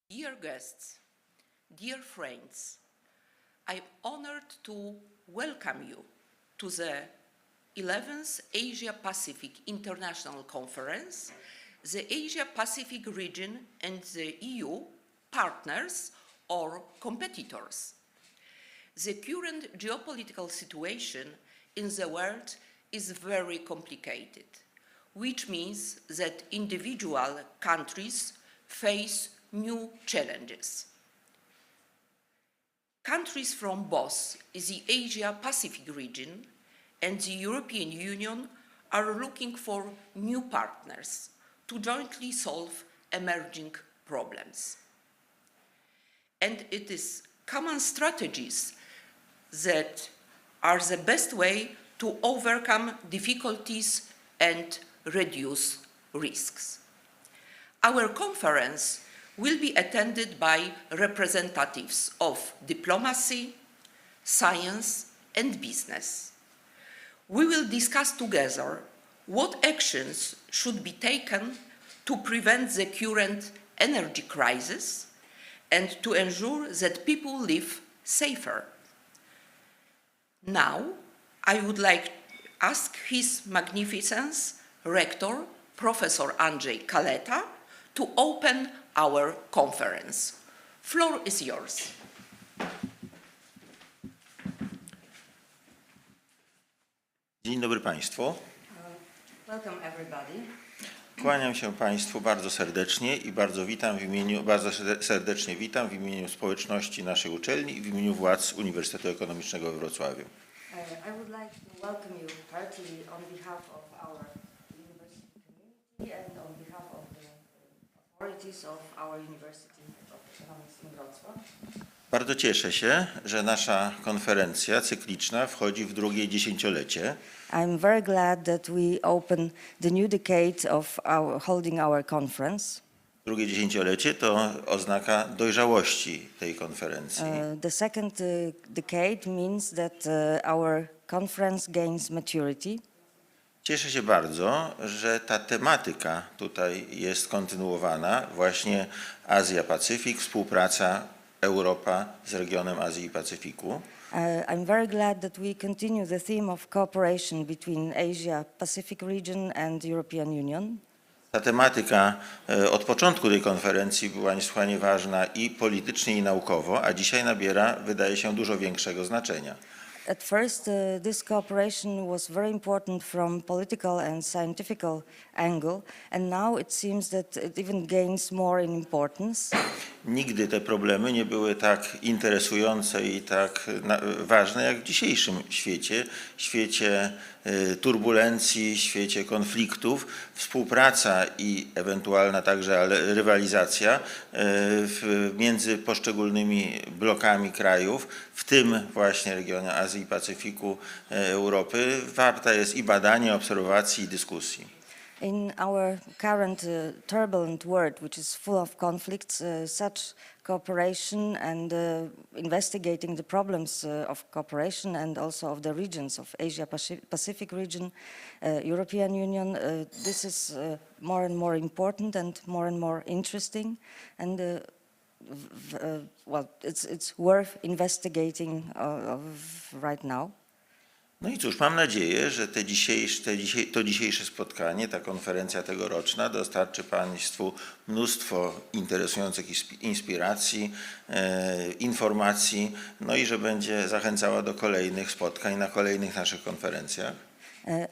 Dear guests, dear friends, I'm honored to welcome you to the 11th Asia-Pacific International Conference, the Asia-Pacific region and the EU, partners or competitors. The current geopolitical situation in the world is very complicated, which means that individual countries face new challenges. Countries from both the Asia-Pacific region and the European Union are looking for new partners to jointly solve emerging problems. And it is common strategies that are the best way to overcome difficulties and reduce risks. Our conference will be attended by representatives of diplomacy, science, and business. We will discuss together what actions should be taken to prevent the current energy crisis and to ensure that people live safer. Now, I would like to ask His Magnificence, Rector, Professor Andrzej Kaleta, to open our conference. Floor is yours. Dzień dobry Państwu. Welcome everybody. Kłaniam się Państwu bardzo serdecznie i bardzo serdecznie witam w imieniu społeczności naszej uczelni i w imieniu władz Uniwersytetu Ekonomicznego we Wrocławiu. I would like to welcome you heartily on behalf of our university community and on behalf of the authorities of our University of Economics in Wrocław. Bardzo cieszę się, że nasza konferencja cykliczna wchodzi w drugie dziesięciolecie. I'm very glad that we open the new decade of holding our conference. Drugie dziesięciolecie to oznaka dojrzałości tej konferencji. The second decade means that our conference gains maturity. Cieszę się bardzo, że ta tematyka tutaj jest kontynuowana, właśnie Azja-Pacyfik, współpraca Europa z regionem Azji i Pacyfiku. I'm very glad that we continue the theme of cooperation between Asia-Pacific region and the European Union. Ta tematyka od początku tej konferencji była niesłychanie ważna i politycznie, i naukowo, a dzisiaj nabiera, wydaje się, dużo większego znaczenia. At first, this cooperation was very important from political and scientific angle, and now it seems that it even gains more in importance. Nigdy te problemy nie były tak interesujące i tak ważne jak w dzisiejszym świecie, świecie turbulencji, świecie konfliktów. Współpraca i ewentualna także rywalizacja między poszczególnymi blokami krajów, w tym właśnie regionie Azji i Pacyfiku, Europy, warta jest i badania, obserwacji, i dyskusji. In our current turbulent world, which is full of conflicts, such cooperation and investigating the problems of cooperation and also of the regions of Asia-Pacific region, European Union, this is more and more important and more interesting, and well, it's worth investigating right now. No i cóż, mam nadzieję, że to dzisiejsze spotkanie, ta konferencja tegoroczna dostarczy Państwu mnóstwo interesujących inspiracji, informacji, no i że będzie zachęcała do kolejnych spotkań na kolejnych naszych konferencjach.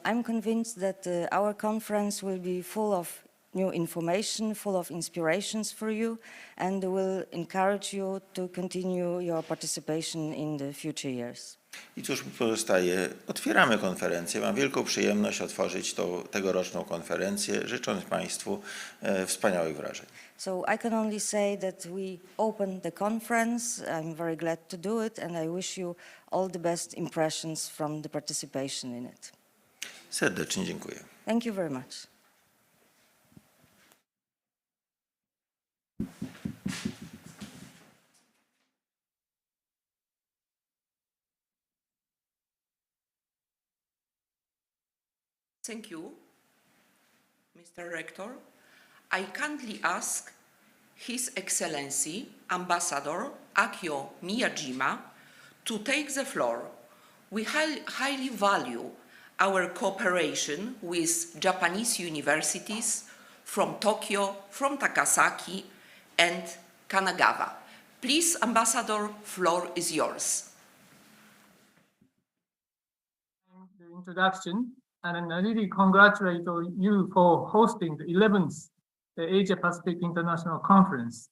I'm convinced that our conference will be full of new information, full of inspirations for you, and will encourage you to continue your participation in the future years. I cóż mi pozostaje? Otwieramy konferencję. Mam wielką przyjemność otworzyć tegoroczną konferencję, życząc Państwu wspaniałych wrażeń. So I can only say that we open the conference. I'm very glad to do it, and I wish you all the best impressions from the participation in it. Serdecznie dziękuję. Thank you very much. Thank you, Mr. Rector. I kindly ask His Excellency Ambassador Akio Miyajima to take the floor. We highly value our cooperation with Japanese universities from Tokyo, from Takasaki, and Kanagawa. Please, Ambassador, floor is yours. The introduction, and I really congratulate you for hosting the 11th Asia Pacific International Conference.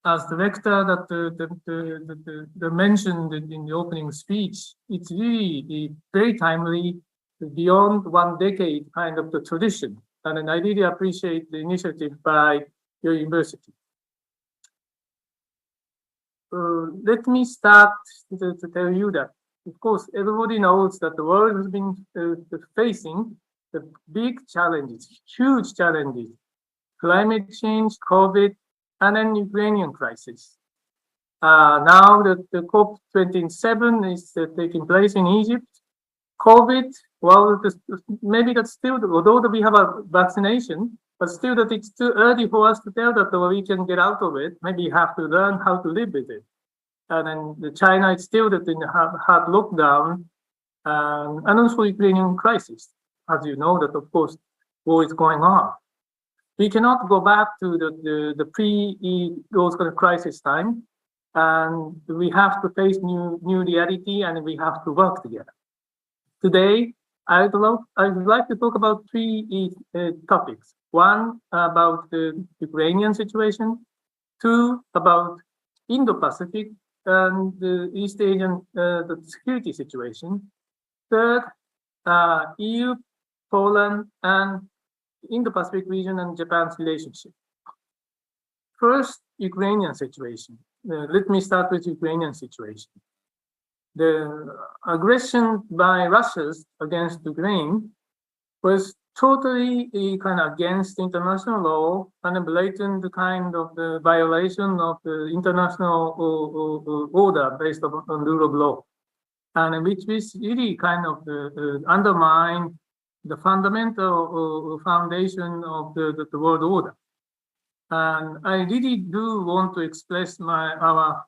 As the director that the mentioned in the opening speech, it's really very timely, beyond 1 decade kind of the tradition. And I really appreciate the initiative by your university. Let me start to tell you that, of course, everybody knows that the world has been facing the big challenges, huge challenges, climate change, COVID, and then Ukrainian crisis. Now that the COP27 is taking place in Egypt, COVID, well, maybe that's still, although we have a vaccination, but still that it's too early for us to tell that we can get out of it. Maybe you have to learn how to live with it. And then China is still that in hard lockdown, and also Ukrainian crisis. As you know, that of course, war is going on. We cannot go back to the those kind of crisis time, and we have to face new reality, and we have to work together. Today, I would like to talk about 3 topics. 1, about the Ukrainian situation. 2, about Indo-Pacific and the East Asian the security situation. 3rd, EU, Poland, and Indo-Pacific region and Japan's relationship. First, Ukrainian situation. Let me start with Ukrainian situation. The aggression by Russia against Ukraine was totally kind of against international law and a blatant kind of the violation of the international order based on rule of law, and which really kind of undermined the fundamental foundation of the world order. And I really do want to express our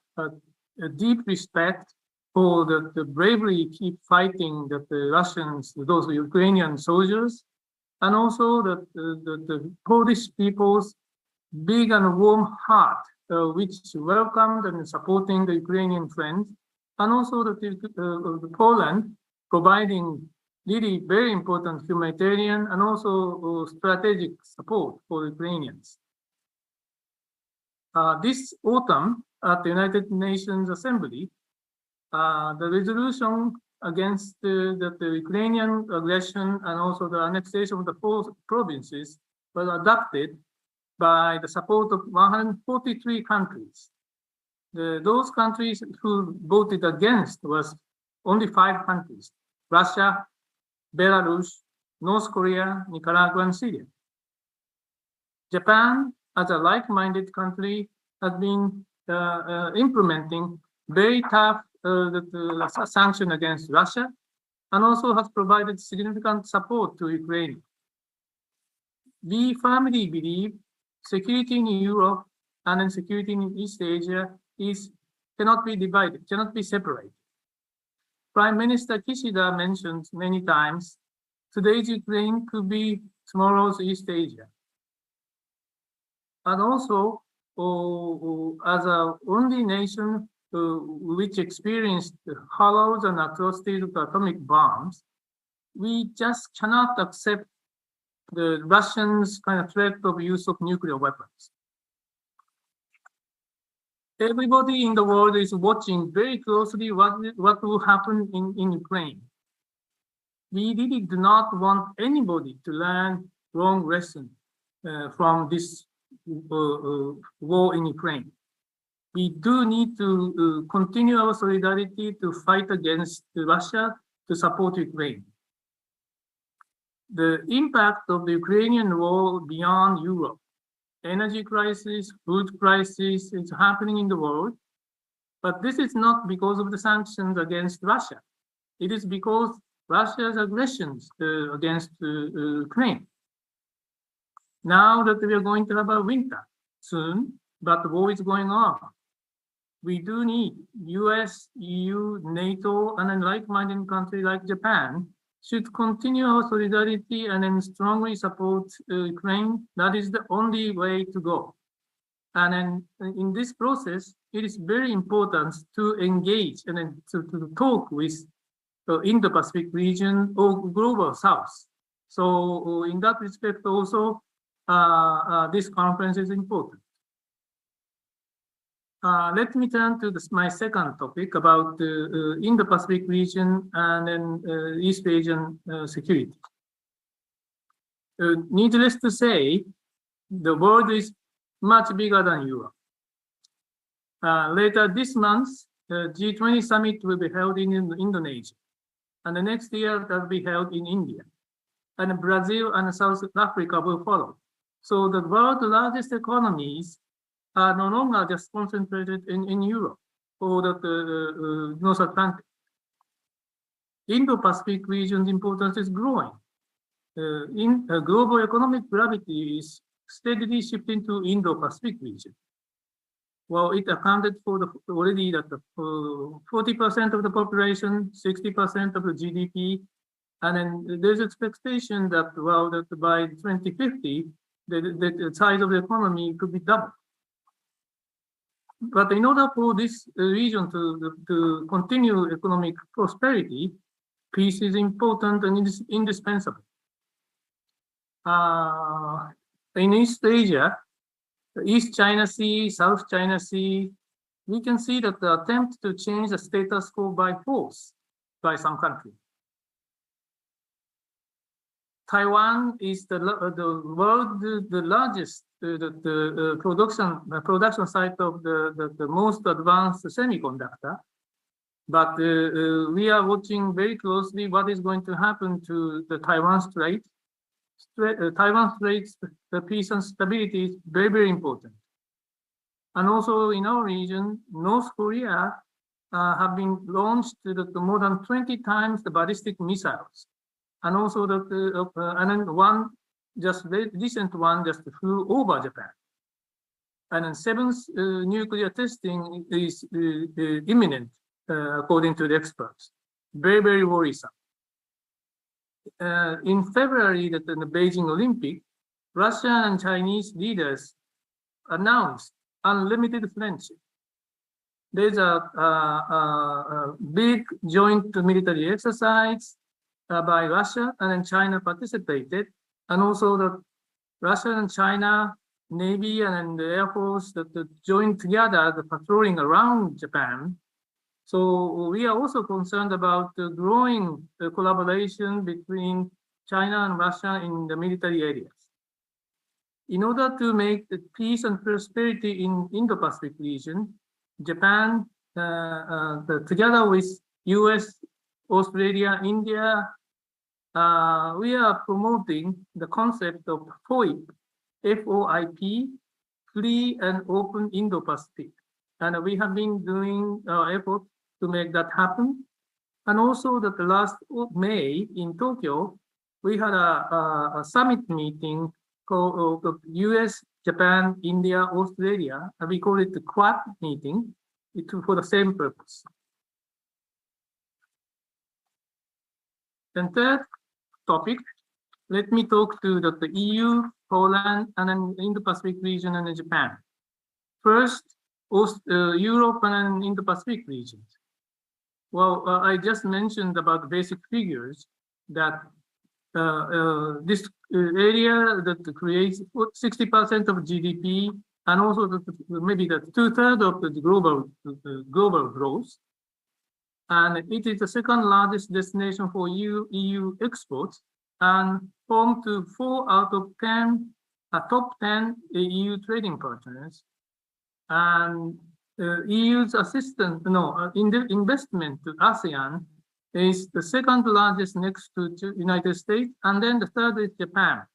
deep respect for the bravery keep fighting that the Russians, those Ukrainian soldiers, and also the Polish people's big and warm heart, which welcomed and supporting the Ukrainian friends, and also the Poland providing really very important humanitarian and also strategic support for Ukrainians. This autumn at the United Nations Assembly, the resolution against the Ukrainian aggression and also the annexation of the 4 provinces was adopted by the support of 143 countries. Those countries who voted against was only 5 countries: Russia, Belarus, North Korea, Nicaragua, and Syria. Japan, as a like-minded country, has been implementing very tough sanction against Russia, and also has provided significant support to Ukraine. We firmly believe security in Europe and in security in East Asia cannot be divided, cannot be separated. Prime Minister Kishida mentioned many times, today's Ukraine could be tomorrow's East Asia. And also, as a only nation which experienced the horrors and atrocities of atomic bombs, we just cannot accept the Russians' kind of threat of use of nuclear weapons. Everybody in the world is watching very closely what will happen in Ukraine. We really do not want anybody to learn wrong lesson from this war in Ukraine. We do need to continue our solidarity to fight against Russia to support Ukraine. The impact of the Ukrainian war beyond Europe, energy crisis, food crisis is happening in the world, but this is not because of the sanctions against Russia. It is because Russia's aggressions against Ukraine. Now that we are going to have a winter, soon, but the war is going on. We do need US, EU, NATO, and a like-minded country like Japan should continue our solidarity and then strongly support Ukraine. That is the only way to go. And then in this process, it is very important to engage and then to talk with the Indo-Pacific region or global South. So in that respect also, this conference is important. Let me turn to my second topic about the Indo-Pacific region and then East Asian security. Needless to say, the world is much bigger than Europe. Later this month, the G20 summit will be held in Indonesia. And the next year, that will be held in India. And Brazil and South Africa will follow. So the world's largest economies are no longer just concentrated in Europe or the North Atlantic. Indo-Pacific region's importance is growing. Global economic gravity is steadily shifting to Indo-Pacific region. Well, it accounted for already that 40% of the population, 60% of the GDP, and then there's expectation that that by 2050, the size of the economy could be doubled. But in order for this region to continue economic prosperity, peace is important and it is indispensable. In East Asia, East China Sea, South China Sea, we can see that the attempt to change the status quo by force by some countries. Taiwan is the world the largest production site of the most advanced semiconductor, but we are watching very closely what is going to happen to the Taiwan Strait. Taiwan Strait's peace and stability is very, very important. And also in our region, North Korea have been launched more than 20 times the ballistic missiles. And also and then one just recent one just flew over Japan. And then seventh nuclear testing is imminent, according to the experts. Very, very worrisome. In February, in the Beijing Olympic, Russian and Chinese leaders announced unlimited friendship. There's a big joint military exercise by Russia, and then China participated, and also the Russia and China Navy and the Air Force that joined together the patrolling around Japan. So we are also concerned about the growing collaboration between China and Russia in the military areas. In order to make the peace and prosperity in Indo-Pacific region, Japan, together with US, Australia, India, we are promoting the concept of FOIP, F-O-I-P, free and open Indo-Pacific. And we have been doing our effort to make that happen. And also that the last May in Tokyo, we had a summit meeting called US, Japan, India, Australia, and we call it the Quad meeting for the same purpose. And third topic, let me talk to the EU, Poland, and then Indo-Pacific region and Japan. First, Europe and Indo-Pacific regions. Well, I just mentioned about the basic figures that this area that creates 60% of GDP and also maybe the 2/3 of the global growth. And it is the second largest destination for EU exports and home to 4 out of 10 top 10 EU trading partners. And EU's investment to ASEAN is the second largest next to United States, and then the third is Japan.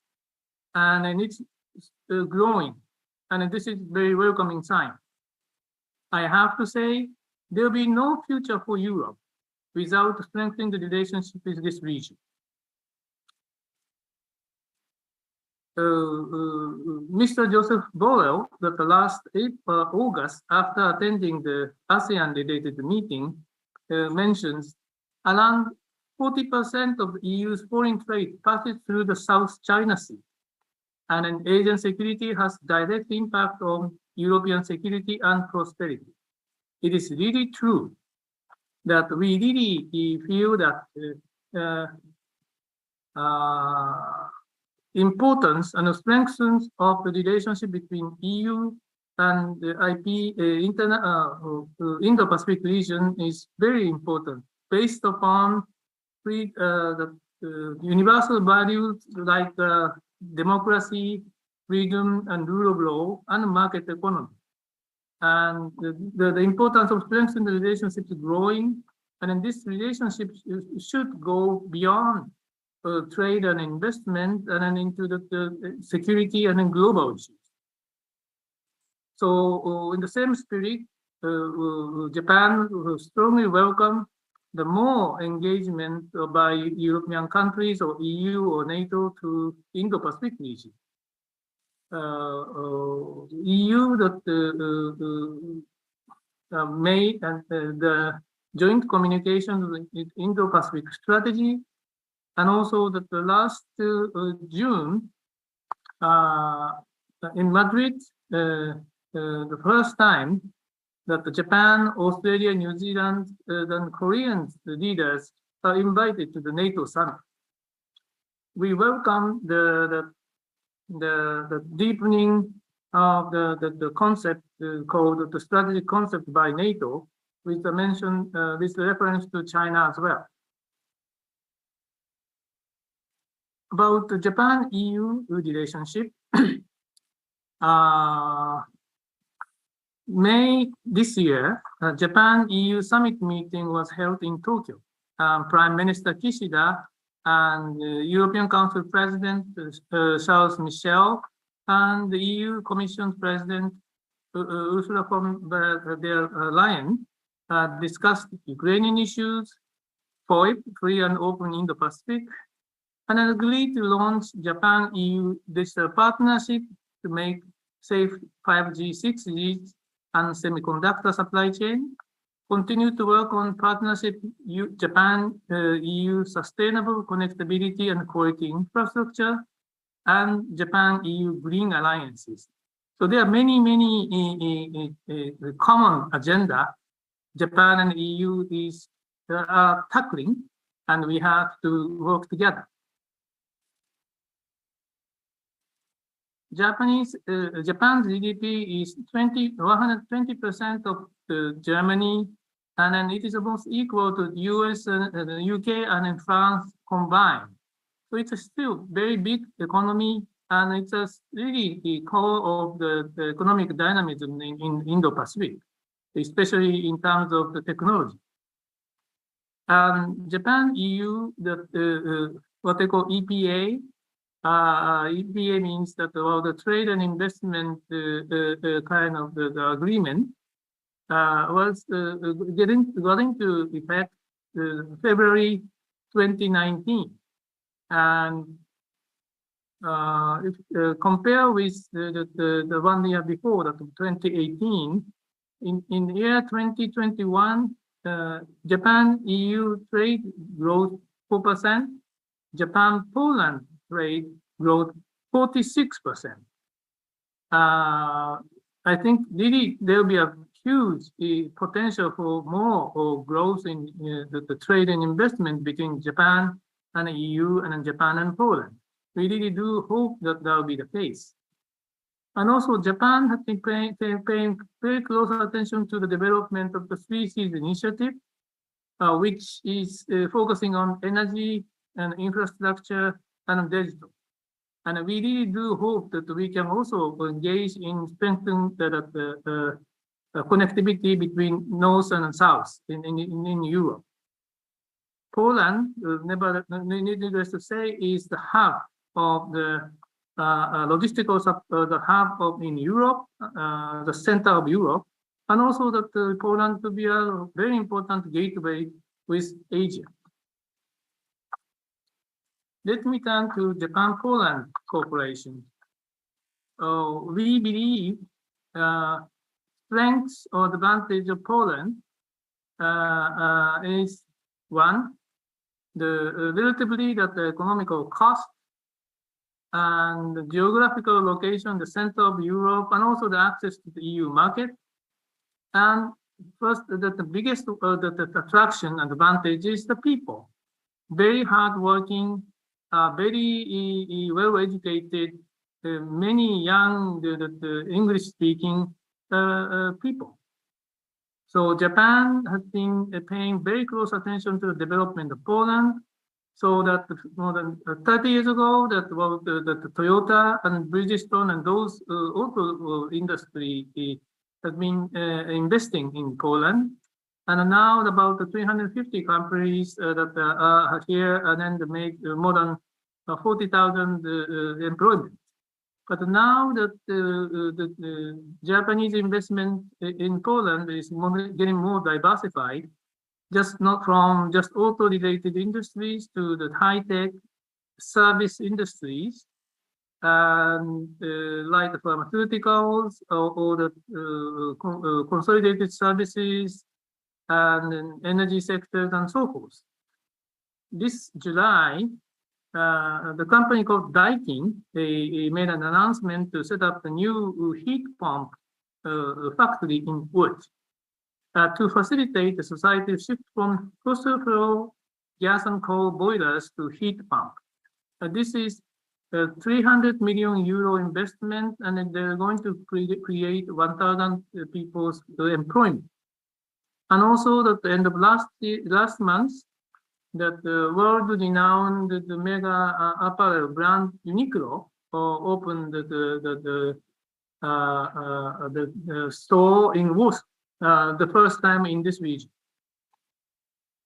And it's growing, and this is very welcoming sign. I have to say, there will be no future for Europe without strengthening the relationship with this region. Mr. Joseph Borrell, that the last August, after attending the ASEAN-related meeting, mentions around 40% of the EU's foreign trade passes through the South China Sea, and an Asian security has direct impact on European security and prosperity. It is really true that we really feel that importance and strengthens of the relationship between EU and the Indo-Pacific region is very important, based upon the universal values like democracy, freedom, and rule of law, and market economy. And the importance of strengthening the relationship is growing, and in this relationship should go beyond trade and investment and then into the security and then global issues. So in the same spirit, Japan will strongly welcome the more engagement by European countries or EU or NATO to Indo-Pacific region. EU that made the joint communication with Indo-Pacific strategy, and also that the last June in Madrid, the first time that Japan, Australia, New Zealand, and Korean leaders are invited to the NATO summit. We welcome the deepening of the concept called the strategic concept by NATO, with the mention with reference to China as well. About the Japan-EU relationship, May this year, Japan-EU summit meeting was held in Tokyo. Prime Minister Kishida and European Council President Charles Michel and the EU Commission President Ursula von der Leyen discussed Ukrainian issues, FOIP, Free and Open Indo-Pacific, and agreed to launch Japan-EU digital partnership to make safe 5G, 6G, and semiconductor supply chain, continue to work on partnership Japan-EU sustainable connectivity and quality infrastructure, and Japan-EU green alliances. So there are many common agenda Japan and EU is tackling, and we have to work together. Japan's GDP is 120% of Germany, and then it is almost equal to the US, the UK, and France combined. So it's a still very big economy, and it's really the core of the economic dynamism in Indo-Pacific, especially in terms of the technology. And Japan-EU, what they call EPA, EPA means that the trade and investment kind of the agreement was got into effect February 2019. And if compare with the 1 year before, that 2018, in year 2021, Japan-EU trade growth 4%, Japan-Poland trade growth 46%. I think really there will be a huge potential for more growth in the trade and investment between Japan and the EU and Japan and Poland. We really do hope that that will be the case. And also Japan has been paying very close attention to the development of the 3 Cs initiative, which is focusing on energy and infrastructure and digital. And we really do hope that we can also engage in strengthening the connectivity between North and South in Europe. Poland, needless to say, is the hub of the logistical the hub in Europe, the center of Europe, and also that Poland to be a very important gateway with Asia. Let me turn to Japan-Poland cooperation. We believe strengths or advantage of Poland is one, the relatively that the economical cost and the geographical location, the center of Europe, and also the access to the EU market. And first, that the biggest the attraction and advantage is the people. Very hardworking, very well-educated, many young English-speaking people. So Japan has been paying very close attention to the development of Poland. So that more than 30 years ago, that the Toyota and Bridgestone and those auto industry has been investing in Poland. And now about 350 companies that are here and then they make more than 40,000 employment. But now that the Japanese investment in Poland is getting more diversified, just not from just auto-related industries to the high-tech service industries, and like the pharmaceuticals or the consolidated services and energy sectors and so forth. This July, the company called Daikin, they made an announcement to set up a new heat pump factory in WUEB. To facilitate the society's shift from fossil fuel gas and coal boilers to heat pump. This is a 300 million euro investment, and they're going to create 1,000 people's employment. And also at the end of last month, that the world-renowned the mega apparel brand Uniqlo opened the store in Wrocław. The first time in this region.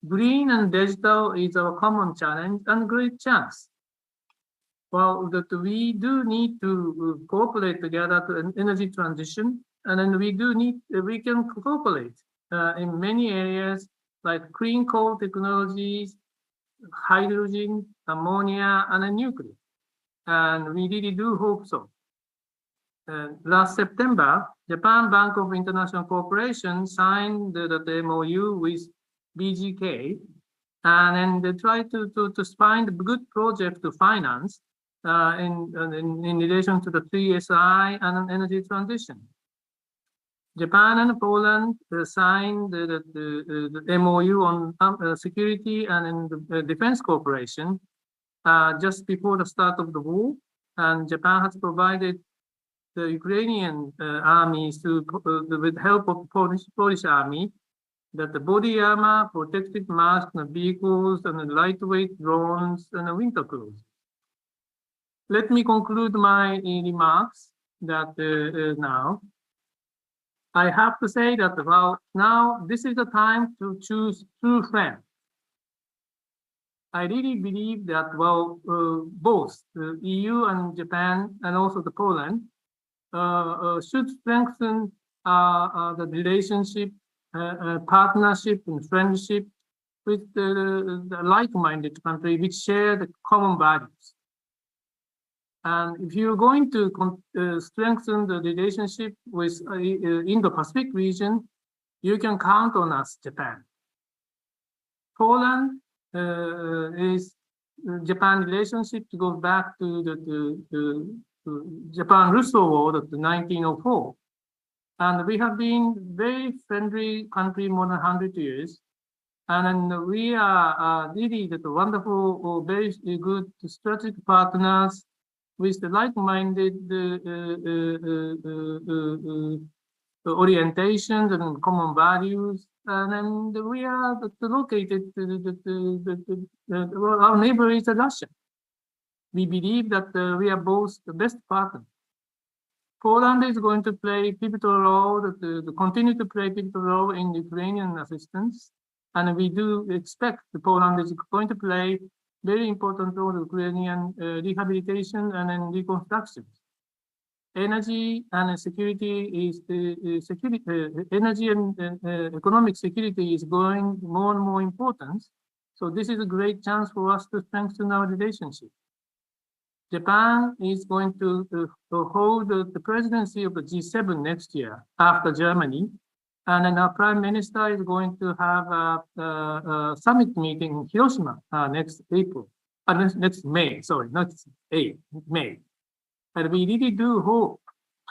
Green and digital is our common challenge and great chance. Well, that we do need to cooperate together to an energy transition, and then we can cooperate in many areas like clean coal technologies, hydrogen, ammonia, and nuclear. And we really do hope so. Last September, Japan Bank of International Cooperation signed the MOU with BGK, and then they tried to find a good project to finance in relation to the 3SI and energy transition. Japan and Poland signed the MOU on security and defense cooperation just before the start of the war, and Japan has provided the Ukrainian armies with help of Polish army, that the body armor, protective masks, and vehicles, and lightweight drones, and winter clothes. Let me conclude my remarks that now. I have to say that now this is the time to choose true friends. I really believe that both the EU and Japan and also the Poland should strengthen the relationship, partnership, and friendship with the like-minded country which share the common values. And if you're going to strengthen the relationship with Indo-Pacific region, you can count on us, Japan. Poland is Japan relationship goes back to the Japan-Russo War of 1904. And we have been very friendly country more than 100 years. And we are really the wonderful, very good strategic partners with the like-minded orientations and common values. And then we are located, our neighbor is Russia. We believe that we are both the best partners. Poland is going to play pivotal role, to continue to play pivotal role in Ukrainian assistance. And we do expect that Poland is going to play very important role in Ukrainian rehabilitation and then reconstruction. Energy and security is energy and economic security is growing more and more important. So this is a great chance for us to strengthen our relationship. Japan is going to hold the presidency of the G7 next year after Germany. And then our prime minister is going to have a summit meeting in Hiroshima next April, next May, sorry, not May. And we really do hope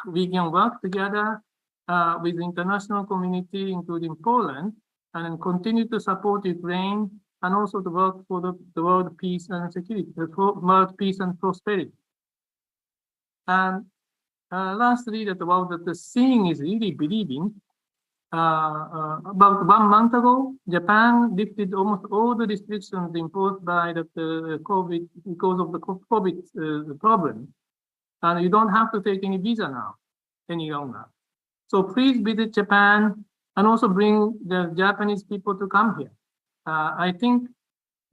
we can work together with the international community, including Poland, and then continue to support Ukraine and also to work for the world peace and security, the world peace and prosperity. And lastly, that about the seeing is really believing. About 1 month ago, Japan lifted almost all the restrictions imposed by the COVID because of the COVID problem. And you don't have to take any visa now, any longer. So please visit Japan and also bring the Japanese people to come here. I think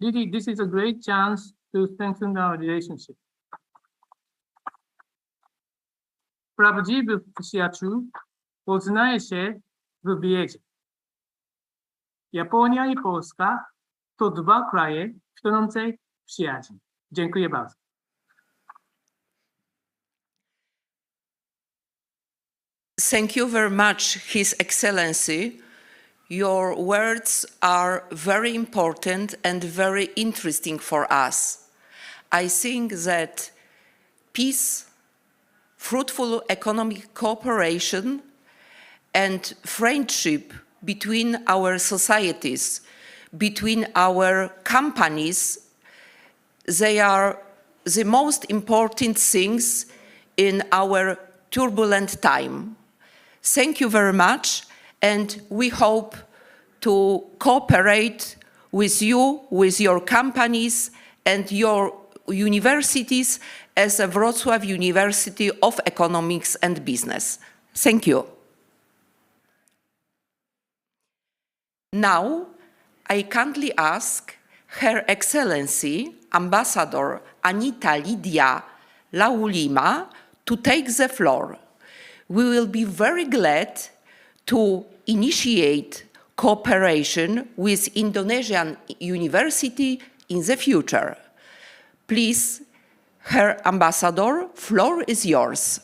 really this is a great chance to strengthen our relationship. Правдивый przyjaciół poznaje się w biedzie. Japonia i Polska to dwa kraje tonącej przyjaźni. Dziękuję bardzo. Thank you very much, His Excellency. Your words are very important and very interesting for us. I think that peace, fruitful economic cooperation, and friendship between our societies, between our companies, they are the most important things in our turbulent time. Thank you very much, and we hope to cooperate with you, with your companies and your universities as a Wrocław University of Economics and Business. Thank you. Now, I kindly ask Her Excellency Ambassador Anita Lidia Laulima to take the floor. We will be very glad to initiate cooperation with Indonesian University in the future. Please, Herr Ambassador, floor is yours.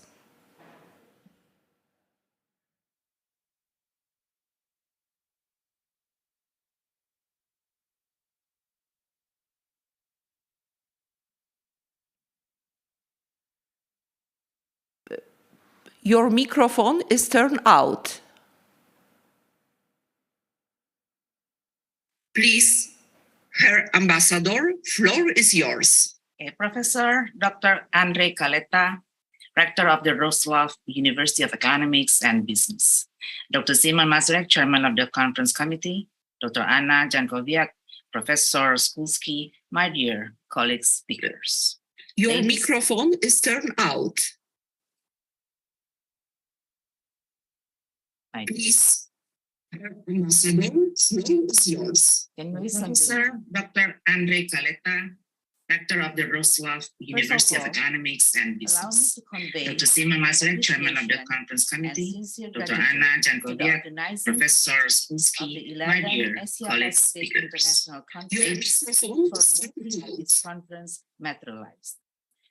Your microphone is turned out. Please, Herr Ambassador, floor is yours. Professor Dr. Andre Caleta, Rector of the Wrocław University of Economics and Business. Dr. Simon Mazurek, Chairman of the Conference Committee. Dr. Anna Jankowiak, Professor Skulski, my dear colleagues, speakers. Your microphone is turned out. Please, Ambassador, floor is yours. Professor Dr. Andre Caleta, Rector of the Wrocław University of Economics and Business. Dr. Simon Mazurek, Chairman of the Conference Committee. Dr. Anna Jankowiak, Professor Skulski, my dear colleagues, speakers. Your microphone is turned out. This conference materialized.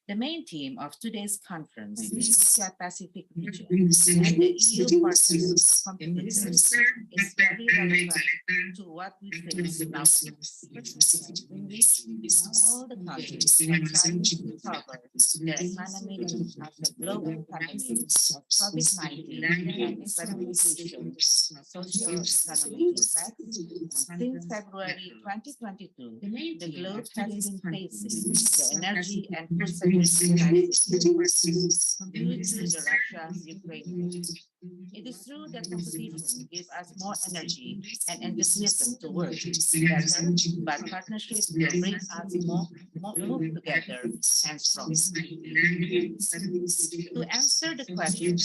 The main theme of today's conference is the Asia-Pacific region and the EU partners' competitiveness is very relevant to what we face now. In which all the countries are trying to recover their economy after global pandemic of COVID-19 and its ramifications, socio-economic effects. Since February 2022, the globe has been facing the energy and food security crisis due to the Russia-Ukraine war. It is true that competition gives us more energy and enthusiasm to work together, but partnership will bring us move together and strong. To answer the question,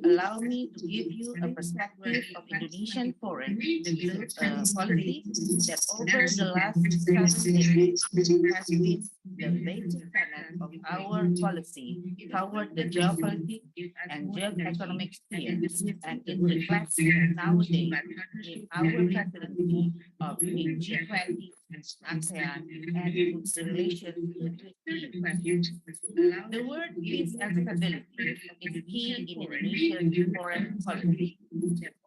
allow me to give you a perspective of Indonesian foreign policy that over the last 7 decades has been the basic tenet of our policy toward the geopolitical and geoeconomic sphere, and it reflects nowadays in our presidency of the G20 ASEAN, and the relations with EU. The word peace and stability is key in Indonesia's foreign policy.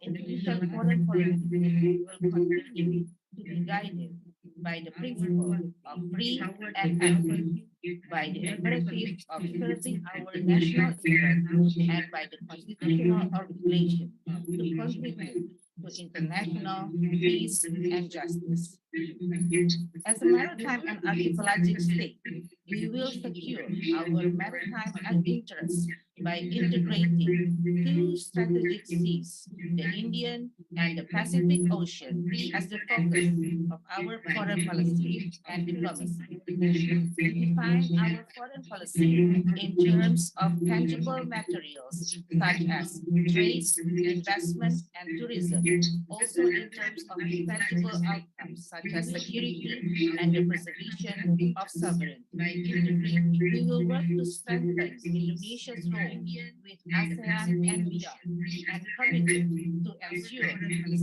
Indonesia's foreign policy will continue to be guided by the principle of free and equity, by the imperative of serving our national interests, and by the constitutional obligation to contribute to international peace and justice. As a maritime and archipelagic state, we will secure our maritime interests by integrating two strategic seas, the Indian and the Pacific Ocean, as the focus of our foreign policy and diplomacy. We define our foreign policy in terms of tangible materials such as trade, investment, and tourism, also in terms of tangible outcomes such as security and the preservation of sovereignty. We will work to strengthen Indonesia's role with ASEAN and beyond, and committed to ensure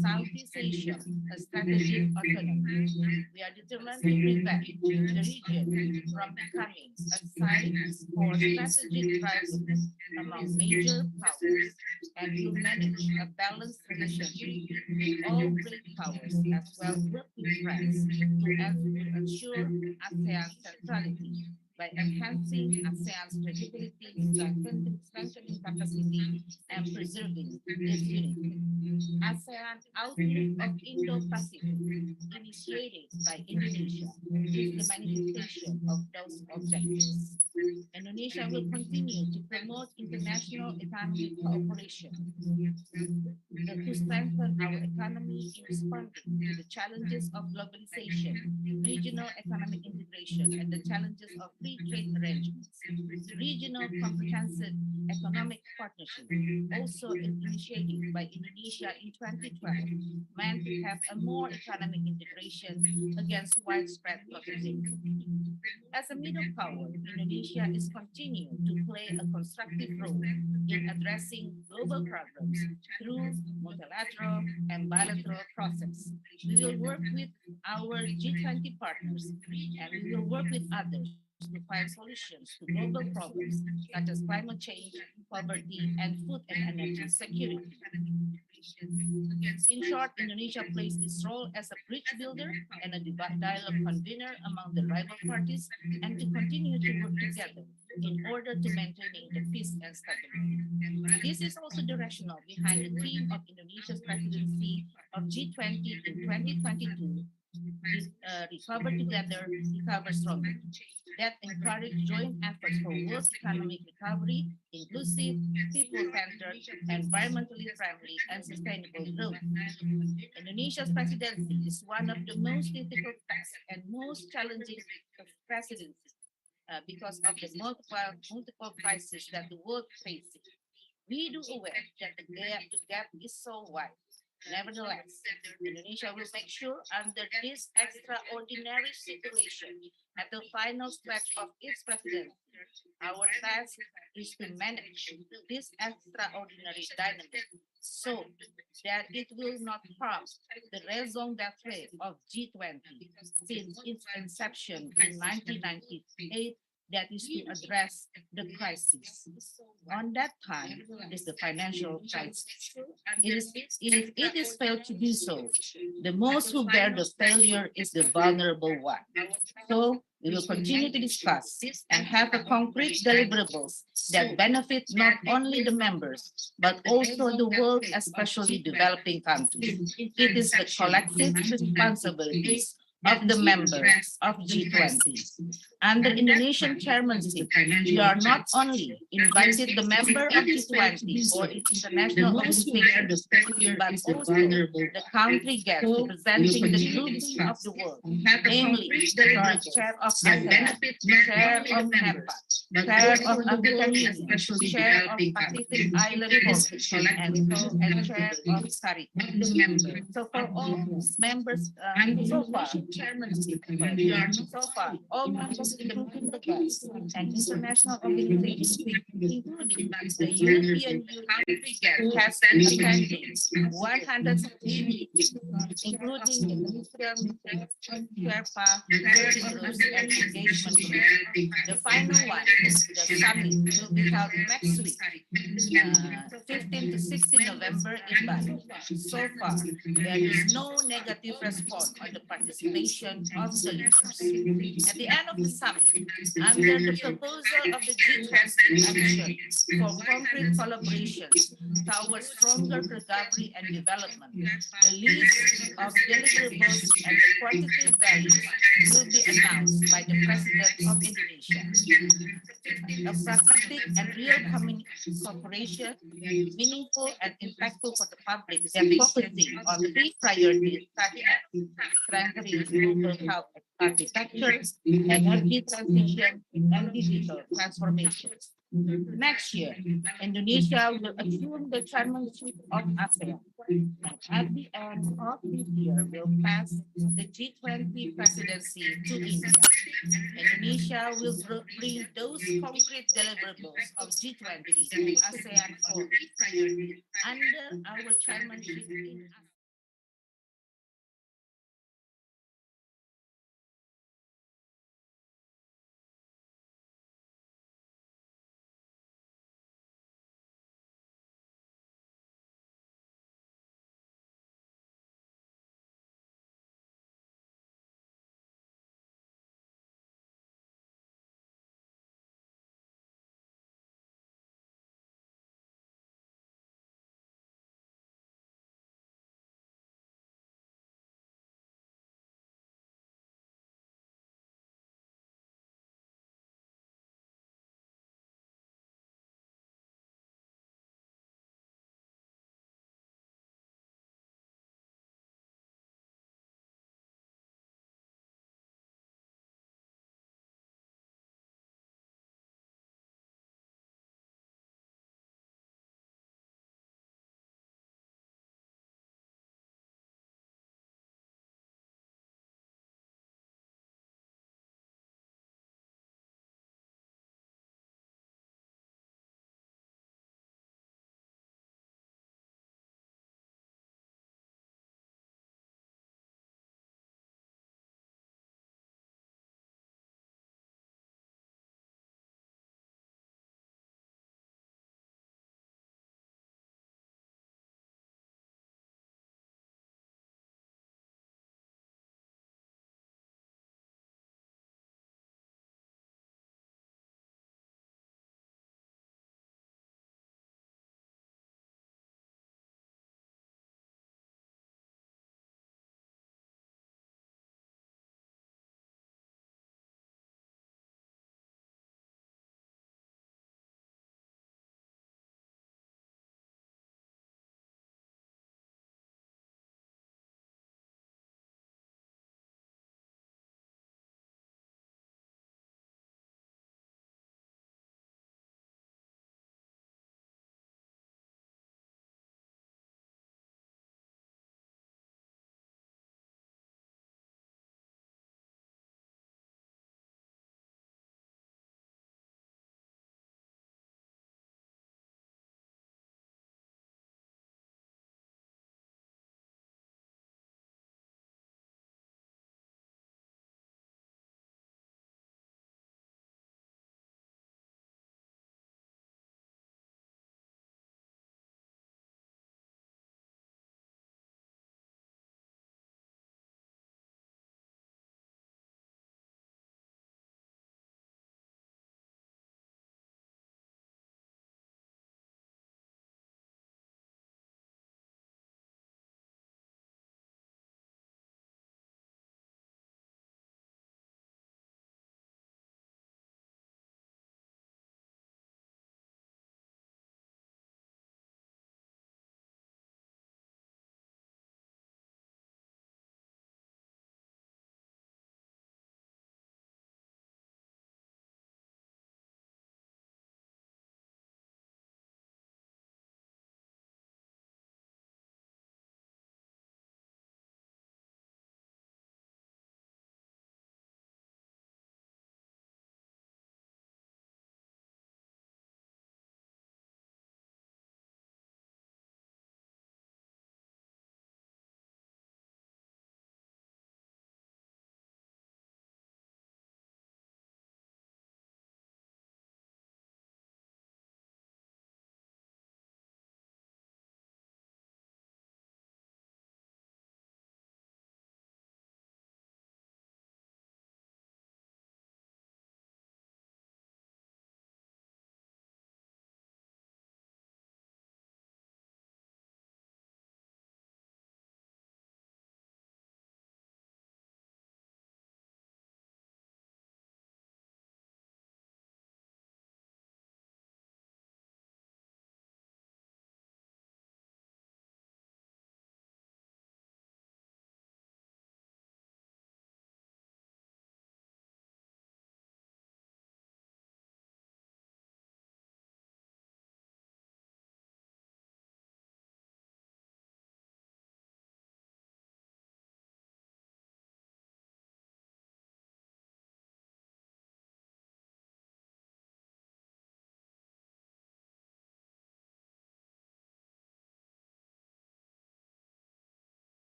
Southeast Asia a strategic autonomy. We are determined to prevent the region from becoming a site for strategic rivalry among major powers, and to manage a balanced relationship with all great powers, as well as work with friends to ensure ASEAN centrality by enhancing ASEAN's credibility, strengthening capacity, and preserving its unity. ASEAN Outlook of Indo-Pacific, initiated by Indonesia, is the manifestation of those objectives. Indonesia will continue to promote international economic cooperation to strengthen our economy in responding to the challenges of globalization, regional economic integration, and the challenges of free trade arrangements. The regional comprehensive economic partnership, also initiated by Indonesia in 2012, meant to have a more economic integration against widespread protectionism. As a middle power, Indonesia is continuing to play a constructive role in addressing global problems through multilateral and bilateral process. We will work with our G20 partners, and we will work with others to find solutions to global problems such as climate change, poverty, and food and energy security. In short, Indonesia plays its role as a bridge builder and a dialogue convener among the rival parties, and to continue to work together in order to maintaining the peace and stability. This is also the rationale behind the theme of Indonesia's presidency of G20 in 2022, Recover Together, Recover Stronger, that encourage joint efforts for world economic recovery, inclusive, people-centered, environmentally friendly, and sustainable growth. Indonesia's presidency is one of the most difficult tasks and most challenging presidencies because of the multiple crises that the world faces. We do aware that the gap is so wide. Nevertheless, Indonesia will make sure under this extraordinary situation, at the final stretch of its presidency, our task is to manage this extraordinary dynamic so that it will not harm the raison d'etre of G20 since its inception in 1998, that is to address the crisis. On that time is the financial crisis. If it is failed to do so, the most who bear the failure is the vulnerable one. So we will continue to discuss and have a concrete deliverables that benefit not only the members, but also the world, especially developing countries. It is the collective responsibilities of the members of G20. Under Indonesian chairmanship, we are not only invited the member of G20 or its international organizations, but also the country guests representing the groups of the world, namely the chair of ASEAN, chair of NEPA, Chair of African Union, Chair of Pacific Island Forum, and Chair of CARICOM. So for all members, so far, all members, including the guests and international organizations, including the European Union, has attended 103 meetings, including the Ministerial Meeting, Sherpa, Working Groups, and Engagement Group. The final one, the summit, will be held next week, 15 to 16 November in Bali. So far, there is no negative response on the participation of the leaders. At the end of the summit, under the proposal of the G20 action for concrete collaboration towards stronger recovery and development, the list of deliverables and the quantitative values will be announced by the President of Indonesia. A pragmatic and real cooperation, meaningful and impactful for the public, and focusing on three priorities such as strengthening local health architecture, energy transition, and digital transformation. Next year, Indonesia will assume the chairmanship of ASEAN, and at the end of this year will pass the G20 presidency to India. Indonesia will bring those concrete deliverables of G20 to ASEAN for under our chairmanship in ASEAN.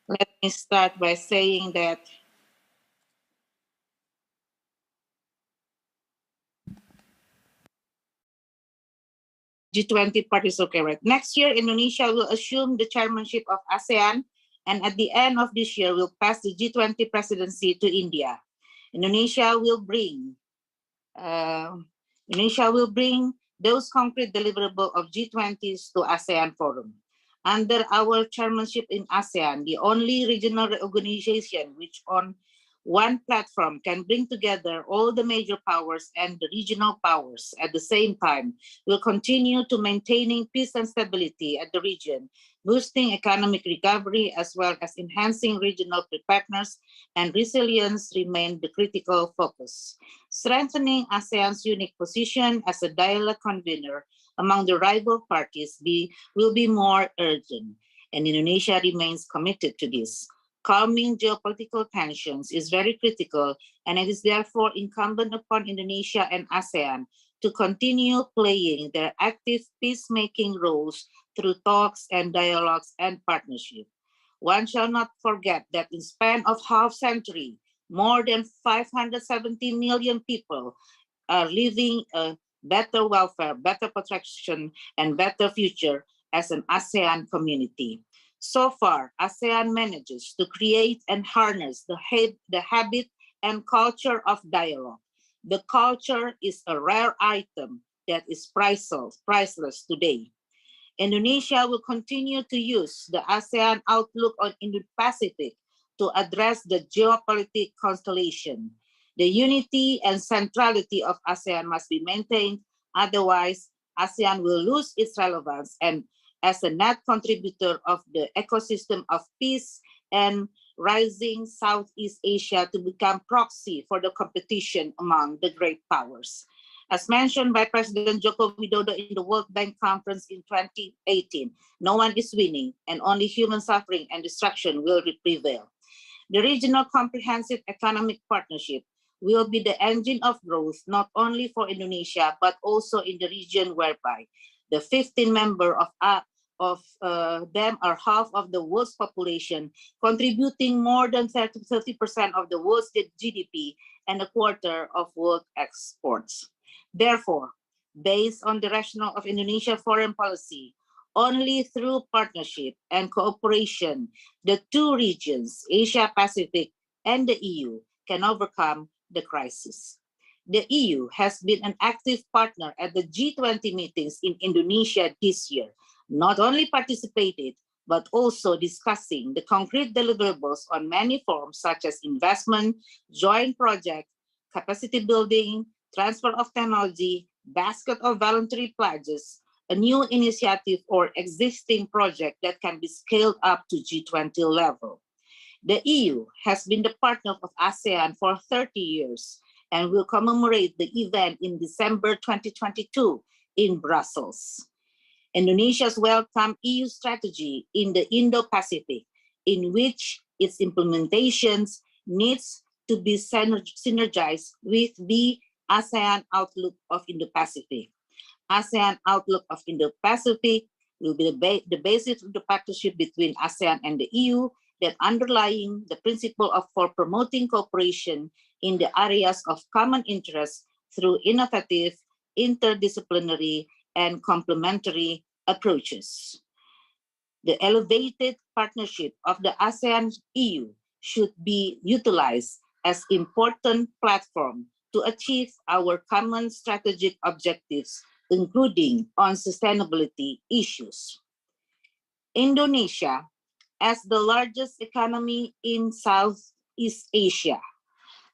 Let me start by saying that G20 parties, okay, right. Next year, Indonesia will assume the chairmanship of ASEAN, and at the end of this year, will pass the G20 presidency to India. Indonesia will bring those concrete deliverables of G20s to ASEAN Forum. Under our chairmanship in ASEAN, the only regional organization which on one platform can bring together all the major powers and the regional powers at the same time, will continue to maintaining peace and stability at the region, boosting economic recovery as well as enhancing regional preparedness and resilience remain the critical focus. Strengthening ASEAN's unique position as a dialogue convener among the rival parties will be more urgent, and Indonesia remains committed to this. Calming geopolitical tensions is very critical, and it is therefore incumbent upon Indonesia and ASEAN to continue playing their active peacemaking roles through talks and dialogues and partnership. One shall not forget that in span of half century, more than 570 million people are living a better welfare, better protection, and better future as an ASEAN community. So far, ASEAN manages to create and harness the habit and culture of dialogue. The culture is a rare item that is priceless today. Indonesia will continue to use the ASEAN outlook on Indo-Pacific to address the geopolitical constellation. The unity and centrality of ASEAN must be maintained, otherwise ASEAN will lose its relevance and as a net contributor of the ecosystem of peace and rising Southeast Asia to become proxy for the competition among the great powers. As mentioned by President Joko Widodo in the World Bank Conference in 2018, no one is winning and only human suffering and destruction will prevail. The regional comprehensive economic partnership will be the engine of growth not only for Indonesia but also in the region, whereby the 15 members of them are half of the world's population, contributing more than 30% of the world's GDP and a quarter of world exports. Therefore, based on the rationale of Indonesia foreign policy, only through partnership and cooperation, the two regions, Asia Pacific and the EU, can overcome the crisis. The EU has been an active partner at the G20 meetings in Indonesia this year, not only participated, but also discussing the concrete deliverables on many forms such as investment, joint project, capacity building, transfer of technology, basket of voluntary pledges, a new initiative or existing project that can be scaled up to G20 level. The EU has been the partner of ASEAN for 30 years and will commemorate the event in December 2022 in Brussels. Indonesia's welcome EU strategy in the Indo-Pacific, in which its implementations needs to be synergized with the ASEAN outlook of Indo-Pacific. ASEAN outlook of Indo-Pacific will be the basis of the partnership between ASEAN and the EU that underlying the principle for promoting cooperation in the areas of common interest through innovative, interdisciplinary, and complementary approaches. The elevated partnership of the ASEAN-EU should be utilized as important platform to achieve our common strategic objectives, including on sustainability issues. Indonesia, as the largest economy in Southeast Asia,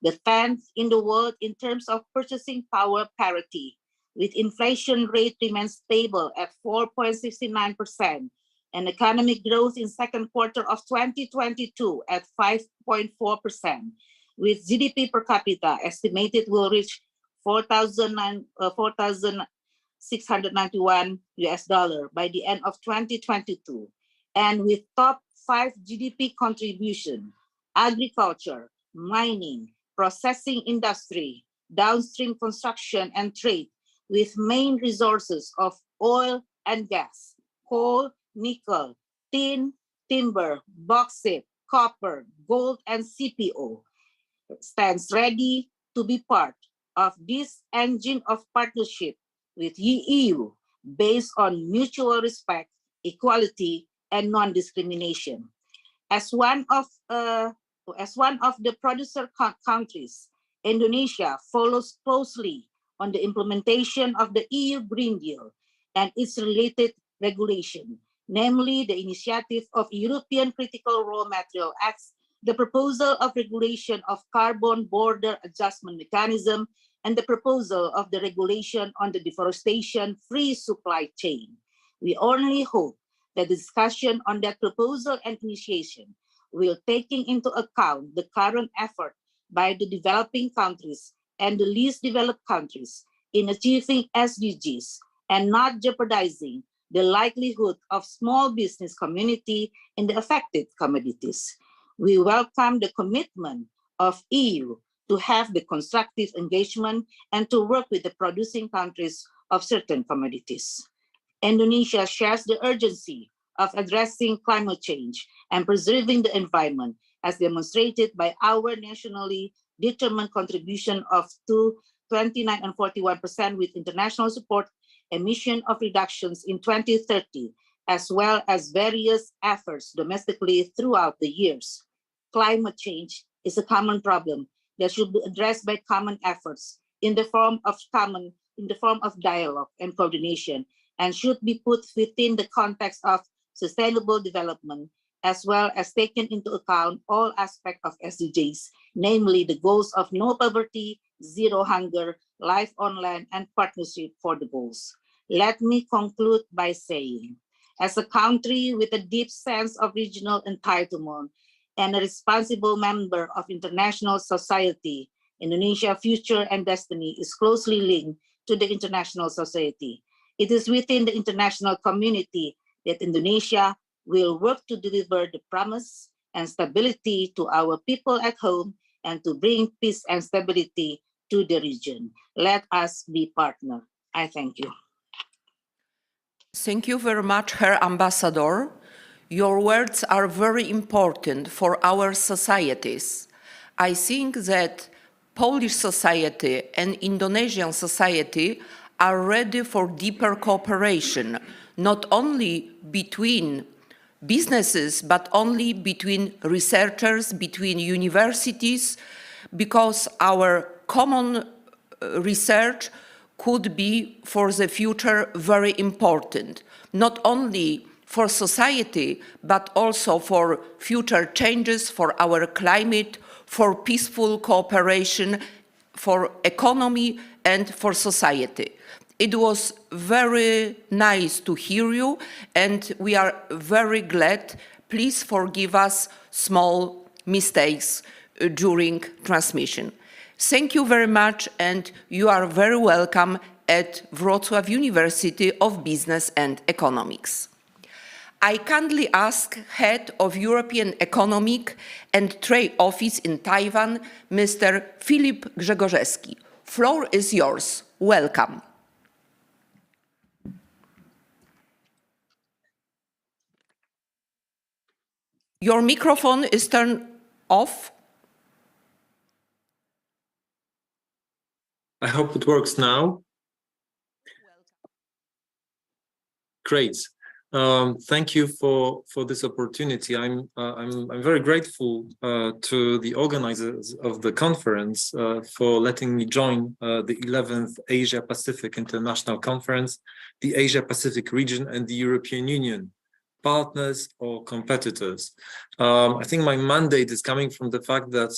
the 10th in the world in terms of purchasing power parity, with inflation rate remains stable at 4.69% and economic growth in second quarter of 2022 at 5.4%, with GDP per capita estimated will reach $4,691 by the end of 2022, and with top 5 GDP contribution, agriculture, mining, processing industry, downstream construction and trade, with main resources of oil and gas, coal, nickel, tin, timber, bauxite, copper, gold, and CPO stands ready to be part of this engine of partnership with EU based on mutual respect, equality, and non-discrimination. As one of the producer countries, Indonesia follows closely on the implementation of the EU Green Deal and its related regulation, namely the initiative of European Critical Raw Material Acts, the proposal of regulation of carbon border adjustment mechanism, and the proposal of the regulation on the deforestation-free supply chain. We only hope that the discussion on that proposal and initiation will taking into account the current effort by the developing countries and the least developed countries in achieving SDGs and not jeopardizing the livelihood of small business community in the affected commodities. We welcome the commitment of EU to have the constructive engagement and to work with the producing countries of certain commodities. Indonesia shares the urgency of addressing climate change and preserving the environment as demonstrated by our nationally determined contribution of 29 and 41% with international support emission of reductions in 2030, as well as various efforts domestically throughout the years. Climate change is a common problem that should be addressed by common efforts in the form of dialogue and coordination, and should be put within the context of sustainable development, as well as taken into account all aspects of SDGs, namely the goals of no poverty, zero hunger, life on land, and partnership for the goals. Let me conclude by saying, as a country with a deep sense of regional entitlement and a responsible member of international society, Indonesia's future and destiny is closely linked to the international society. It is within the international community that Indonesia will work to deliver the promise and stability to our people at home and to bring peace and stability to the region. Let us be partners. I thank you. Thank you very much, Herr Ambassador. Your words are very important for our societies. I think that Polish society and Indonesian society are ready for deeper cooperation, not only between businesses, but only between researchers, between universities, because our common research could be for the future very important, not only for society, but also for future changes, for our climate, for peaceful cooperation, for economy, and for society. It was very nice to hear you, and we are very glad. Please forgive us small mistakes during transmission. Thank you very much, and you are very welcome at Wrocław University of Business and Economics. I kindly ask Head of European Economic and Trade Office in Taiwan, Mr. Filip Grzegorzewski. Floor is yours. Welcome. Your microphone is turned off. I hope it works now. Great. Thank you for this opportunity. I'm very grateful to the organizers of the conference for letting me join the 11th Asia Pacific International Conference, the Asia Pacific region, and the European Union, partners or competitors. I think my mandate is coming from the fact that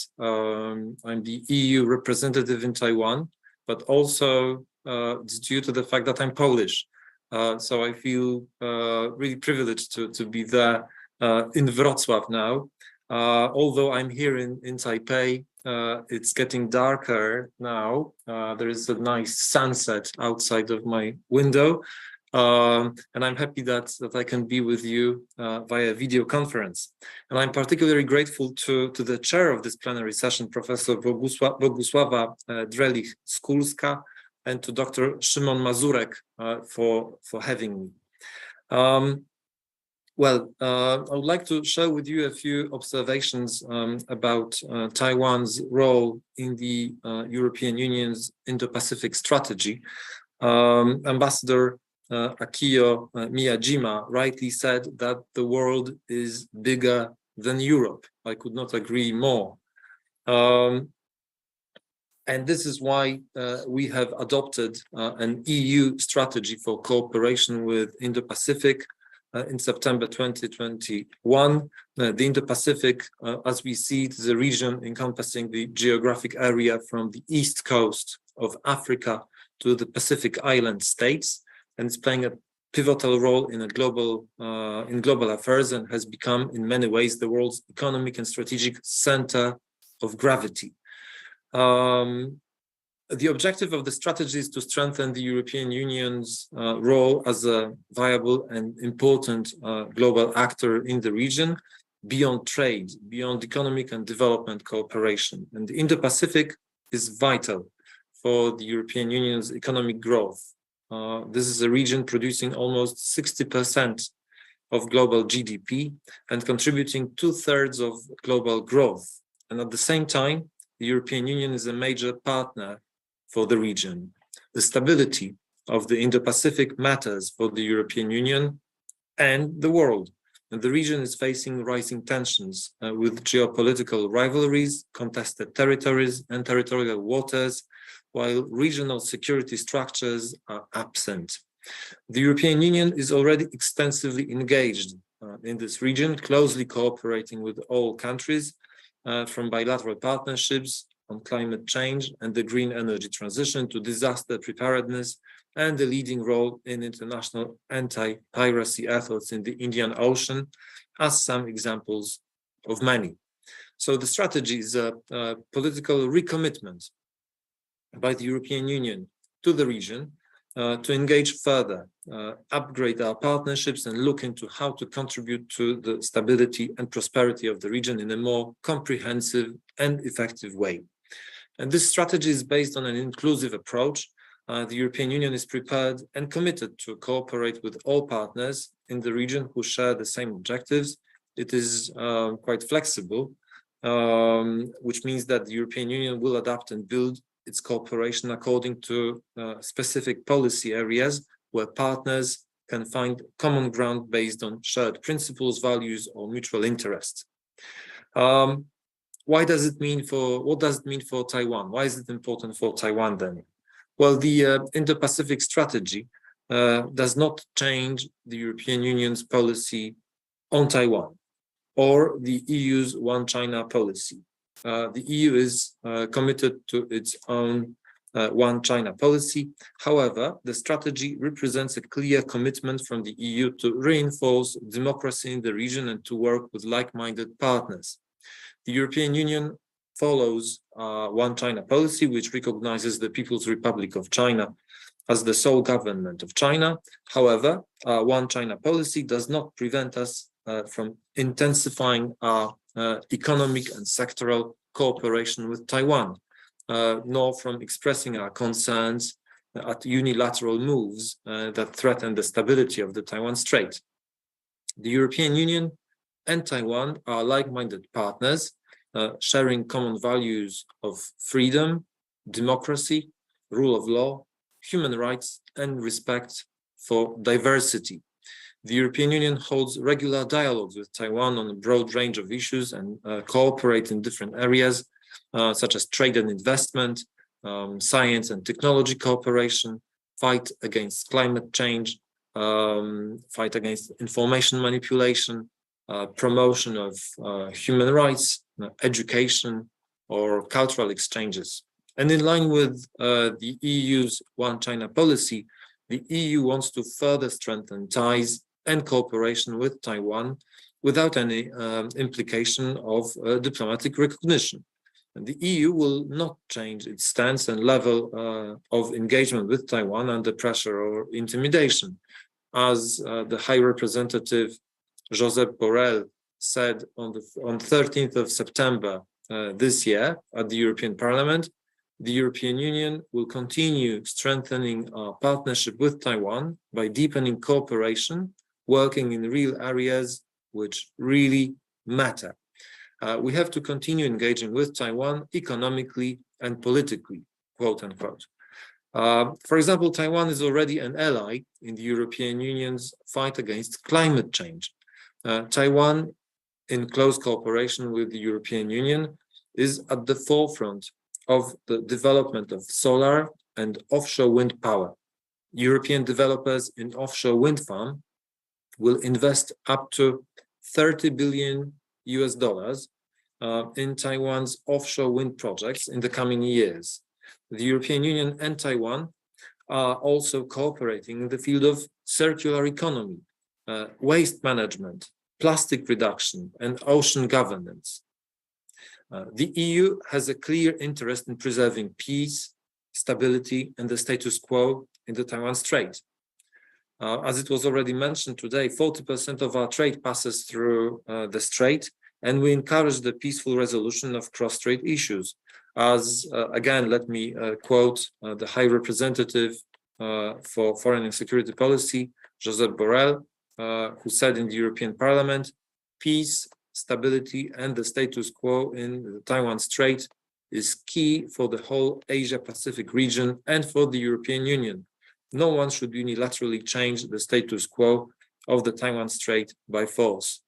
I'm the EU representative in Taiwan, but also it's due to the fact that I'm Polish. So I feel really privileged to be there in Wrocław now. Although I'm here in Taipei, it's getting darker now. There is a nice sunset outside of my window. And I'm happy that I can be with you via video conference. And I'm particularly grateful to the chair of this plenary session, Professor Bogusława Drelich-Skulska, and to Dr. Szymon Mazurek for having me. Well, I would like to share with you a few observations about Taiwan's role in the European Union's Indo-Pacific strategy. Ambassador Akio Miyajima rightly said that the world is bigger than Europe. I could not agree more. And this is why we have adopted an EU strategy for cooperation with Indo-Pacific in September 2021. The Indo-Pacific, as we see it, is a region encompassing the geographic area from the east coast of Africa to the Pacific island states, and it's playing a pivotal role in global affairs and has become in many ways the world's economic and strategic center of gravity. The objective of the strategy is to strengthen the European Union's role as a viable and important global actor in the region, beyond trade, beyond economic and development cooperation. And the Indo-Pacific is vital for the European Union's economic growth. This is a region producing almost 60% of global GDP and contributing 2/3 of global growth. And at the same time, the European Union is a major partner for the region. The stability of the Indo-Pacific matters for the European Union and the world. And the region is facing rising tensions with geopolitical rivalries, contested territories, and territorial waters, while regional security structures are absent. The European Union is already extensively engaged in this region, closely cooperating with all countries, from bilateral partnerships on climate change and the green energy transition to disaster preparedness and the leading role in international anti-piracy efforts in the Indian Ocean, as some examples of many. So the strategy is a political recommitment by the European Union to the region to engage further, upgrade our partnerships, and look into how to contribute to the stability and prosperity of the region in a more comprehensive and effective way. And this strategy is based on an inclusive approach. The European Union is prepared and committed to cooperate with all partners in the region who share the same objectives. It is quite flexible, which means that the European Union will adapt and build its cooperation according to specific policy areas where partners can find common ground based on shared principles, values, or mutual interests. What does it mean for Taiwan? Why is it important for Taiwan then? Well, the Indo-Pacific strategy does not change the European Union's policy on Taiwan or the EU's One China policy. The EU is committed to its own One China policy. However, the strategy represents a clear commitment from the EU to reinforce democracy in the region and to work with like-minded partners. The European Union follows One China policy, which recognizes the People's Republic of China as the sole government of China. However, One China policy does not prevent us from intensifying our economic and sectoral cooperation with Taiwan, nor from expressing our concerns at unilateral moves that threaten the stability of the Taiwan Strait. The European Union and Taiwan are like-minded partners, sharing common values of freedom, democracy, rule of law, human rights, and respect for diversity. The European Union holds regular dialogues with Taiwan on a broad range of issues and cooperate in different areas, such as trade and investment, science and technology cooperation, fight against climate change, fight against information manipulation, promotion of human rights, education, or cultural exchanges. And in line with the EU's One China policy, the EU wants to further strengthen ties and cooperation with Taiwan without any implication of diplomatic recognition. And the EU will not change its stance and level of engagement with Taiwan under pressure or intimidation. As the High Representative Josep Borrell said on 13th of September this year at the European Parliament, the European Union will continue strengthening our partnership with Taiwan by deepening cooperation working in real areas which really matter. We have to continue engaging with Taiwan economically and politically, quote unquote. For example, Taiwan is already an ally in the European Union's fight against climate change. Taiwan, in close cooperation with the European Union, is at the forefront of the development of solar and offshore wind power. European developers in offshore wind farm will invest up to $30 billion in Taiwan's offshore wind projects in the coming years. The European Union and Taiwan are also cooperating in the field of circular economy, waste management, plastic reduction, and ocean governance. The EU has a clear interest in preserving peace, stability, and the status quo in the Taiwan Strait. As it was already mentioned today, 40% of our trade passes through the strait, and we encourage the peaceful resolution of cross-strait issues. As again, let me quote the High Representative for Foreign and Security Policy, Josep Borrell, who said in the European Parliament, peace, stability, and the status quo in the Taiwan Strait is key for the whole Asia-Pacific region and for the European Union. No one should unilaterally change the status quo of the Taiwan Strait by force.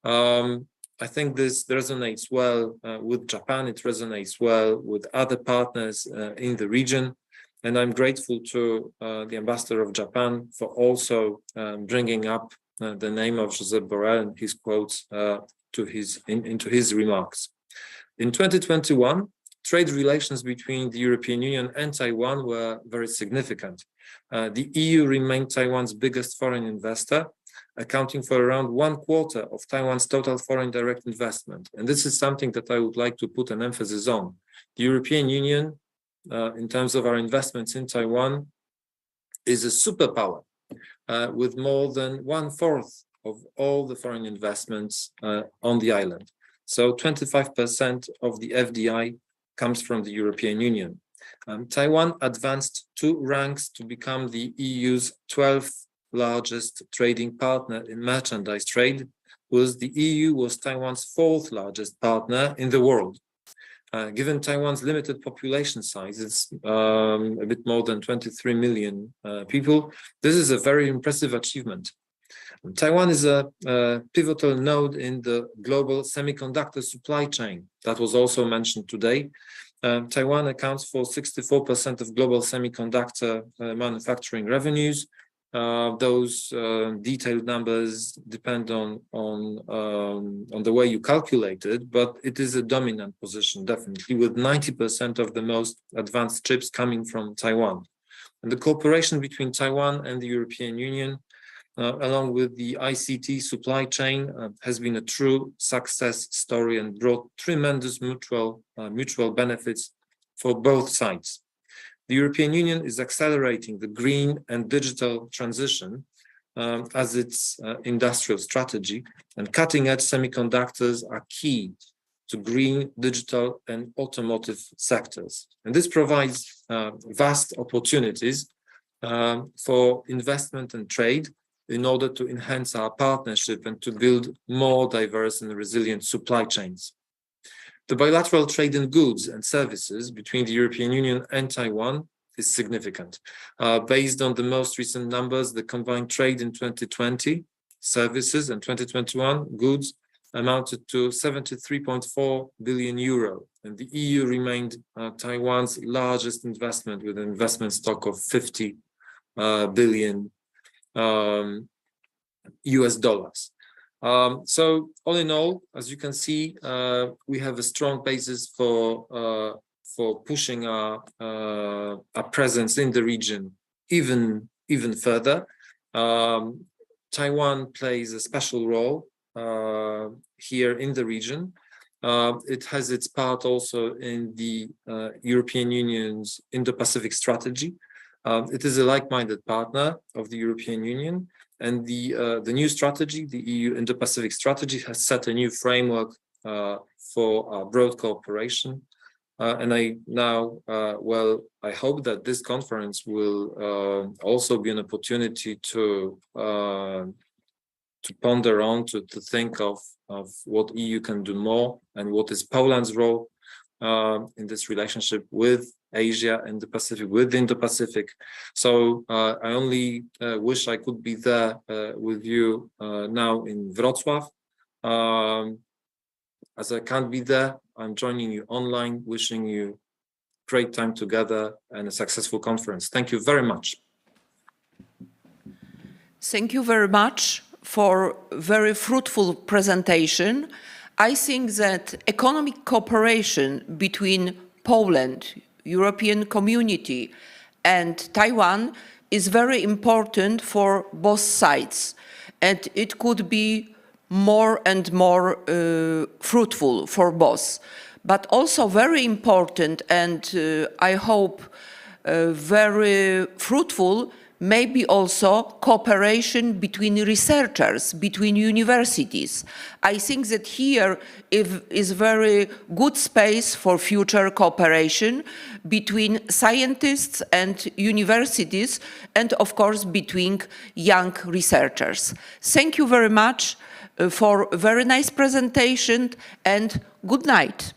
I think this resonates well with Japan. It resonates well with other partners in the region. And I'm grateful to the ambassador of Japan for also bringing up the name of Josep Borrell and his quotes into his remarks. In 2021, trade relations between the European Union and Taiwan were very significant. The EU remained Taiwan's biggest foreign investor, accounting for around 1/4 of Taiwan's total foreign direct investment. And this is something that I would like to put an emphasis on. The European Union, in terms of our investments in Taiwan, is a superpower with more than 1/4 of all the foreign investments on the island. So 25% of the FDI comes from the European Union. Taiwan advanced 2 ranks to become the EU's 12th largest trading partner in merchandise trade, whereas the EU was Taiwan's 4th largest partner in the world. Given Taiwan's limited population size, it's a bit more than 23 million people, this is a very impressive achievement. Taiwan is a pivotal node in the global semiconductor supply chain. That was also mentioned today. Taiwan accounts for 64% of global semiconductor manufacturing revenues. Those detailed numbers depend on the way you calculate it, but it is a dominant position, definitely, with 90% of the most advanced chips coming from Taiwan. And the cooperation between Taiwan and the European Union, along with the ICT supply chain, has been a true success story and brought tremendous mutual benefits for both sides. The European Union is accelerating the green and digital transition as its industrial strategy, and cutting-edge semiconductors are key to green, digital, and automotive sectors. And this provides vast opportunities for investment and trade in order to enhance our partnership and to build more diverse and resilient supply chains. The bilateral trade in goods and services between the European Union and Taiwan is significant. Based on the most recent numbers, the combined trade in 2020, services, and 2021, goods, amounted to 73.4 billion euro. And the EU remained Taiwan's largest investment with an investment stock of 50 billion US dollars. So all in all, as you can see, we have a strong basis for pushing our presence in the region even further. Taiwan plays a special role here in the region. It has its part also in the European Union's Indo-Pacific strategy. It is a like-minded partner of the European Union, and the new strategy, the EU Indo-Pacific strategy, has set a new framework for broad cooperation. And I hope that this conference will also be an opportunity to ponder on, to think of what EU can do more and what is Poland's role in this relationship with Asia and the Pacific, with the Indo-Pacific. So I only wish I could be there with you now in Wrocław. As I can't be there, I'm joining you online, wishing you great time together and a successful conference. Thank you very much. Thank you very much for very fruitful presentation. I think that economic cooperation between Poland, European Community, and Taiwan is very important for both sides, and it could be more and more fruitful for both. But also very important, and I hope very fruitful, maybe also cooperation between researchers, between universities. I think that here is very good space for future cooperation between scientists and universities, and of course between young researchers. Thank you very much for a very nice presentation, and good night.